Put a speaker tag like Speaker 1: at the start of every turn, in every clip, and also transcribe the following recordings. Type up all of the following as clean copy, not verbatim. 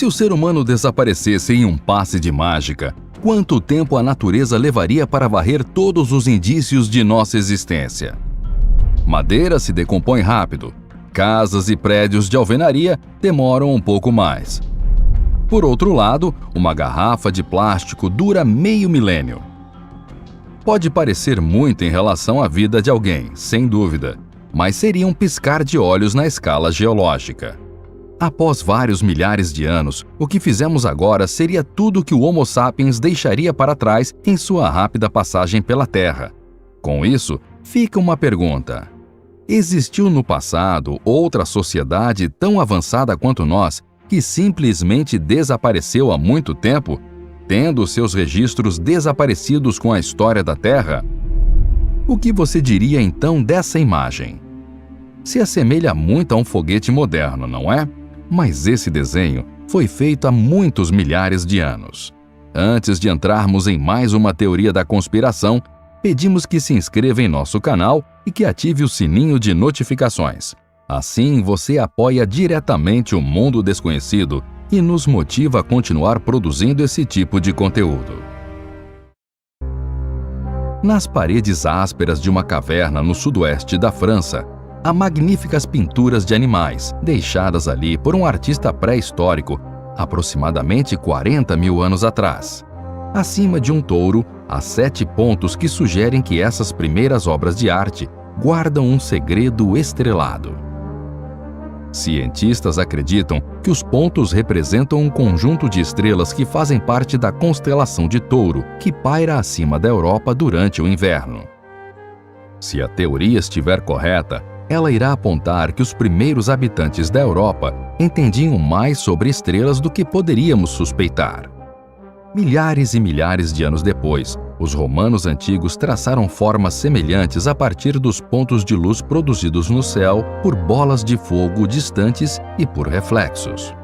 Speaker 1: Se o ser humano desaparecesse em um passe de mágica, quanto tempo a natureza levaria para varrer todos os indícios de nossa existência? Madeira se decompõe rápido. Casas e prédios de alvenaria demoram um pouco mais. Por outro lado, uma garrafa de plástico dura meio milênio. Pode parecer muito em relação à vida de alguém, sem dúvida, mas seria um piscar de olhos na escala geológica. Após vários milhares de anos, o que fizemos agora seria tudo que o Homo sapiens deixaria para trás em sua rápida passagem pela Terra. Com isso, fica uma pergunta. Existiu no passado outra sociedade tão avançada quanto nós que simplesmente desapareceu há muito tempo, tendo seus registros desaparecidos com a história da Terra? O que você diria então dessa imagem? Se assemelha muito a um foguete moderno, não é? Mas esse desenho foi feito há muitos milhares de anos. Antes de entrarmos em mais uma teoria da conspiração, pedimos que se inscreva em nosso canal e que ative o sininho de notificações. Assim, você apoia diretamente o mundo desconhecido e nos motiva a continuar produzindo esse tipo de conteúdo. Nas paredes ásperas de uma caverna no sudoeste da França, há magníficas pinturas de animais, deixadas ali por um artista pré-histórico, aproximadamente 40 mil anos atrás. Acima de um touro, há 7 pontos que sugerem que essas primeiras obras de arte guardam um segredo estrelado. Cientistas acreditam que os pontos representam um conjunto de estrelas que fazem parte da constelação de Touro, que paira acima da Europa durante o inverno. Se a teoria estiver correta, ela irá apontar que os primeiros habitantes da Europa entendiam mais sobre estrelas do que poderíamos suspeitar. Milhares e milhares de anos depois, os romanos antigos traçaram formas semelhantes a partir dos pontos de luz produzidos no céu por bolas de fogo distantes e por reflexos.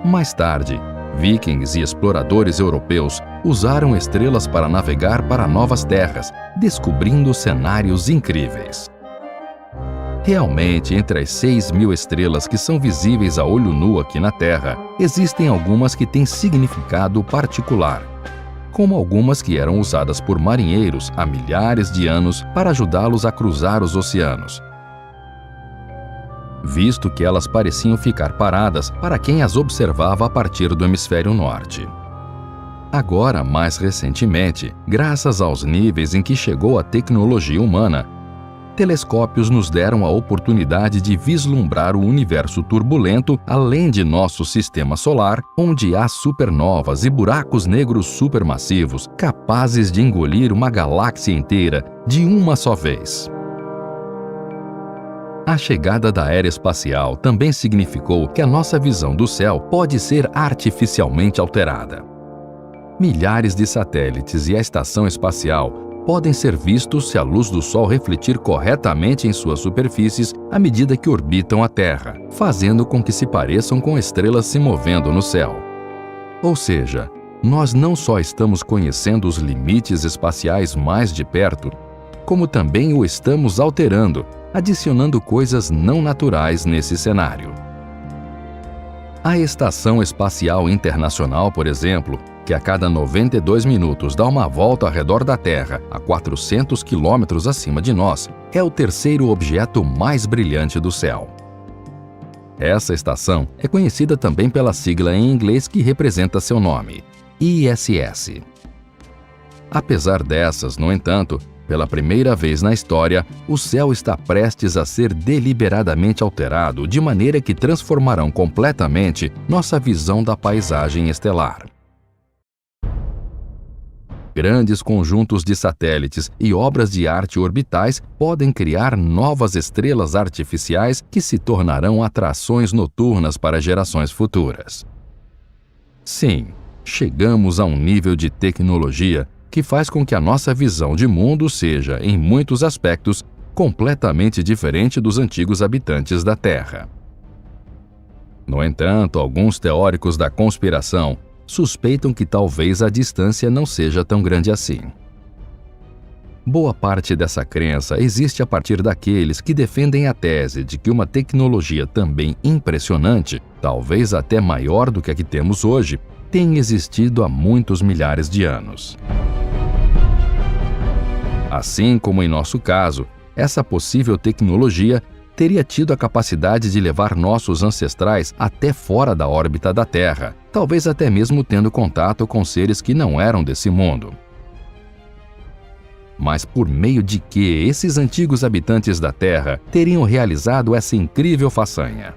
Speaker 1: Mais tarde, vikings e exploradores europeus usaram estrelas para navegar para novas terras, descobrindo cenários incríveis. Realmente, entre as 6.000 estrelas que são visíveis a olho nu aqui na Terra, existem algumas que têm significado particular, como algumas que eram usadas por marinheiros há milhares de anos para ajudá-los a cruzar os oceanos, visto que elas pareciam ficar paradas para quem as observava a partir do hemisfério norte. Agora, mais recentemente, graças aos níveis em que chegou a tecnologia humana, telescópios nos deram a oportunidade de vislumbrar o universo turbulento além de nosso sistema solar, onde há supernovas e buracos negros supermassivos capazes de engolir uma galáxia inteira de uma só vez. A chegada da era espacial também significou que a nossa visão do céu pode ser artificialmente alterada. Milhares de satélites e a estação espacial podem ser vistos se a luz do Sol refletir corretamente em suas superfícies à medida que orbitam a Terra, fazendo com que se pareçam com estrelas se movendo no céu. Ou seja, nós não só estamos conhecendo os limites espaciais mais de perto, como também o estamos alterando, adicionando coisas não naturais nesse cenário. A Estação Espacial Internacional, por exemplo, que a cada 92 minutos dá uma volta ao redor da Terra, a 400 quilômetros acima de nós, é o terceiro objeto mais brilhante do céu. Essa estação é conhecida também pela sigla em inglês que representa seu nome, ISS. Apesar dessas, no entanto, pela primeira vez na história, o céu está prestes a ser deliberadamente alterado de maneira que transformarão completamente nossa visão da paisagem estelar. Grandes conjuntos de satélites e obras de arte orbitais podem criar novas estrelas artificiais que se tornarão atrações noturnas para gerações futuras. Sim, chegamos a um nível de tecnologia que faz com que a nossa visão de mundo seja, em muitos aspectos, completamente diferente dos antigos habitantes da Terra. No entanto, alguns teóricos da conspiração suspeitam que talvez a distância não seja tão grande assim. Boa parte dessa crença existe a partir daqueles que defendem a tese de que uma tecnologia também impressionante, talvez até maior do que a que temos hoje, tem existido há muitos milhares de anos. Assim como em nosso caso, essa possível tecnologia teria tido a capacidade de levar nossos ancestrais até fora da órbita da Terra, talvez até mesmo tendo contato com seres que não eram desse mundo. Mas por meio de que esses antigos habitantes da Terra teriam realizado essa incrível façanha?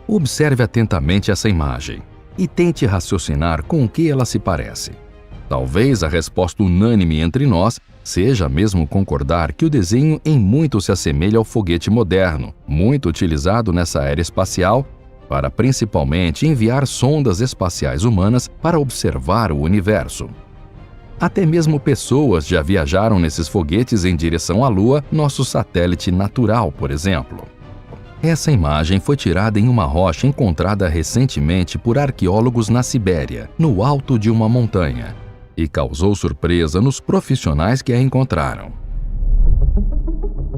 Speaker 1: Observe atentamente essa imagem e tente raciocinar com o que ela se parece. Talvez a resposta unânime entre nós seja mesmo concordar que o desenho em muito se assemelha ao foguete moderno, muito utilizado nessa era espacial para principalmente enviar sondas espaciais humanas para observar o universo. Até mesmo pessoas já viajaram nesses foguetes em direção à Lua, nosso satélite natural, por exemplo. Essa imagem foi tirada em uma rocha encontrada recentemente por arqueólogos na Sibéria, no alto de uma montanha, e causou surpresa nos profissionais que a encontraram.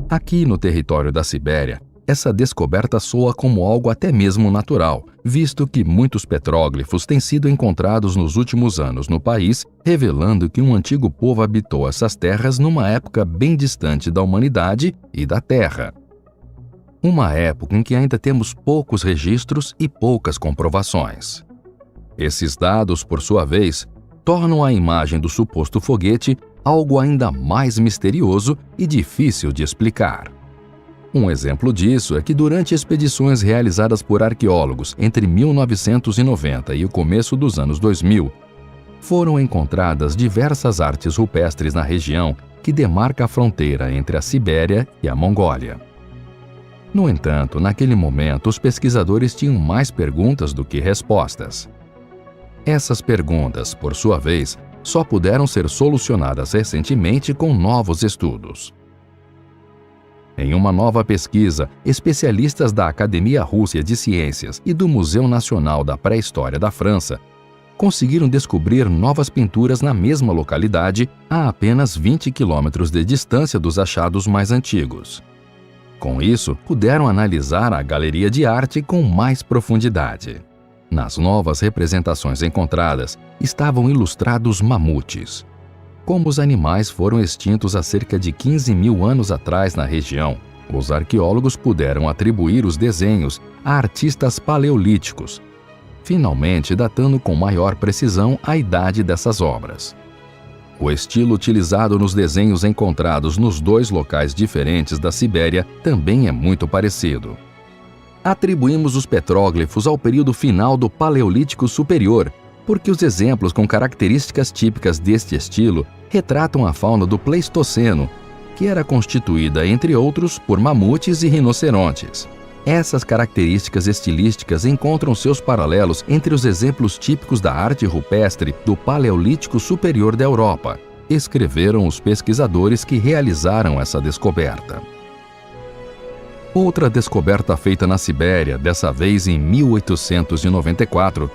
Speaker 1: Aqui no território da Sibéria, essa descoberta soa como algo até mesmo natural, visto que muitos petróglifos têm sido encontrados nos últimos anos no país, revelando que um antigo povo habitou essas terras numa época bem distante da humanidade e da Terra. Uma época em que ainda temos poucos registros e poucas comprovações. Esses dados, por sua vez, tornam a imagem do suposto foguete algo ainda mais misterioso e difícil de explicar. Um exemplo disso é que durante expedições realizadas por arqueólogos entre 1990 e o começo dos anos 2000, foram encontradas diversas artes rupestres na região que demarca a fronteira entre a Sibéria e a Mongólia. No entanto, naquele momento, os pesquisadores tinham mais perguntas do que respostas. Essas perguntas, por sua vez, só puderam ser solucionadas recentemente com novos estudos. Em uma nova pesquisa, especialistas da Academia Russa de Ciências e do Museu Nacional da Pré-História da França conseguiram descobrir novas pinturas na mesma localidade a apenas 20 quilômetros de distância dos achados mais antigos. Com isso, puderam analisar a galeria de arte com mais profundidade. Nas novas representações encontradas, estavam ilustrados mamutes. Como os animais foram extintos há cerca de 15 mil anos atrás na região, os arqueólogos puderam atribuir os desenhos a artistas paleolíticos, finalmente datando com maior precisão a idade dessas obras. O estilo utilizado nos desenhos encontrados nos dois locais diferentes da Sibéria também é muito parecido. Atribuímos os petróglifos ao período final do Paleolítico Superior, porque os exemplos com características típicas deste estilo retratam a fauna do Pleistoceno, que era constituída, entre outros, por mamutes e rinocerontes. Essas características estilísticas encontram seus paralelos entre os exemplos típicos da arte rupestre do Paleolítico Superior da Europa, escreveram os pesquisadores que realizaram essa descoberta. Outra descoberta feita na Sibéria, dessa vez em 1894,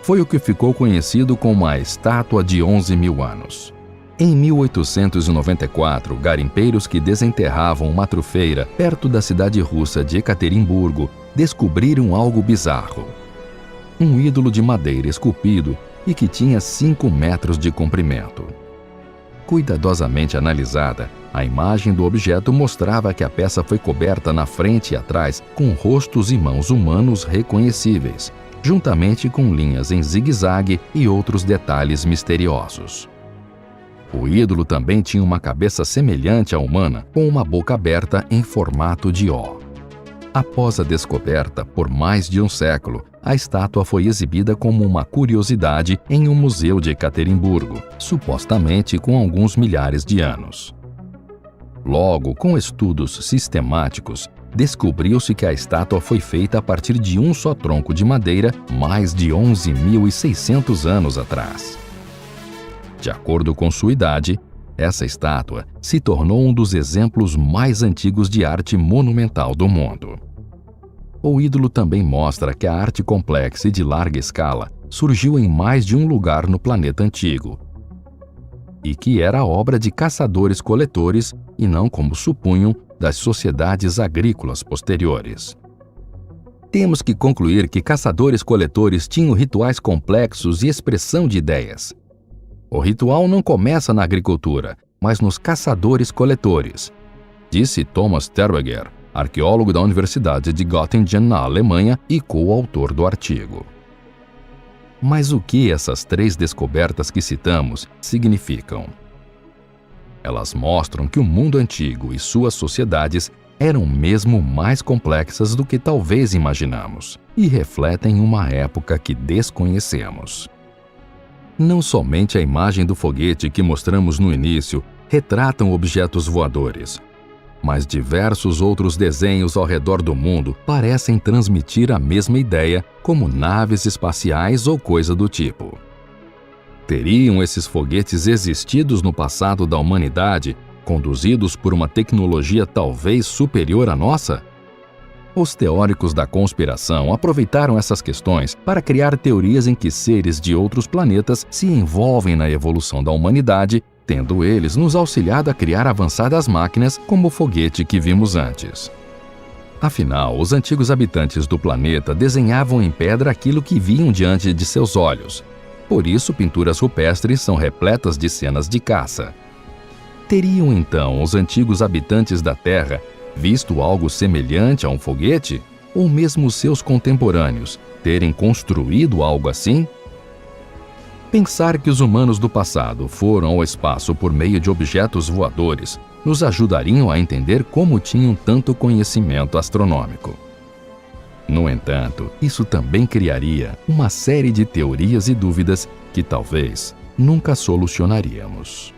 Speaker 1: foi o que ficou conhecido como a Estátua de 11 mil anos. Em 1894, garimpeiros que desenterravam uma trufeira perto da cidade russa de Ekaterimburgo descobriram algo bizarro. Um ídolo de madeira esculpido e que tinha 5 metros de comprimento. Cuidadosamente analisada, a imagem do objeto mostrava que a peça foi coberta na frente e atrás com rostos e mãos humanos reconhecíveis, juntamente com linhas em zigue-zague e outros detalhes misteriosos. O ídolo também tinha uma cabeça semelhante à humana, com uma boca aberta em formato de O. Após a descoberta, por mais de um século, a estátua foi exibida como uma curiosidade em um museu de Ekaterimburgo, supostamente com alguns milhares de anos. Logo, com estudos sistemáticos, descobriu-se que a estátua foi feita a partir de um só tronco de madeira mais de 11.600 anos atrás. De acordo com sua idade, essa estátua se tornou um dos exemplos mais antigos de arte monumental do mundo. O ídolo também mostra que a arte complexa e de larga escala surgiu em mais de um lugar no planeta antigo. e que era obra de caçadores-coletores e não, como supunham, das sociedades agrícolas posteriores. Temos que concluir que caçadores-coletores tinham rituais complexos e expressão de ideias. O ritual não começa na agricultura, mas nos caçadores-coletores, disse Thomas Terwegger, arqueólogo da Universidade de Göttingen, na Alemanha, e coautor do artigo. Mas o que essas 3 descobertas que citamos significam? Elas mostram que o mundo antigo e suas sociedades eram mesmo mais complexas do que talvez imaginamos, e refletem uma época que desconhecemos. Não somente a imagem do foguete que mostramos no início retratam objetos voadores, mas diversos outros desenhos ao redor do mundo parecem transmitir a mesma ideia, como naves espaciais ou coisa do tipo. Teriam esses foguetes existido no passado da humanidade, conduzidos por uma tecnologia talvez superior à nossa? Os teóricos da conspiração aproveitaram essas questões para criar teorias em que seres de outros planetas se envolvem na evolução da humanidade, tendo eles nos auxiliado a criar avançadas máquinas como o foguete que vimos antes. Afinal, os antigos habitantes do planeta desenhavam em pedra aquilo que viam diante de seus olhos. Por isso, pinturas rupestres são repletas de cenas de caça. Teriam então os antigos habitantes da Terra visto algo semelhante a um foguete? Ou mesmo seus contemporâneos terem construído algo assim? Pensar que os humanos do passado foram ao espaço por meio de objetos voadores nos ajudariam a entender como tinham tanto conhecimento astronômico. No entanto, isso também criaria uma série de teorias e dúvidas que talvez nunca solucionaríamos.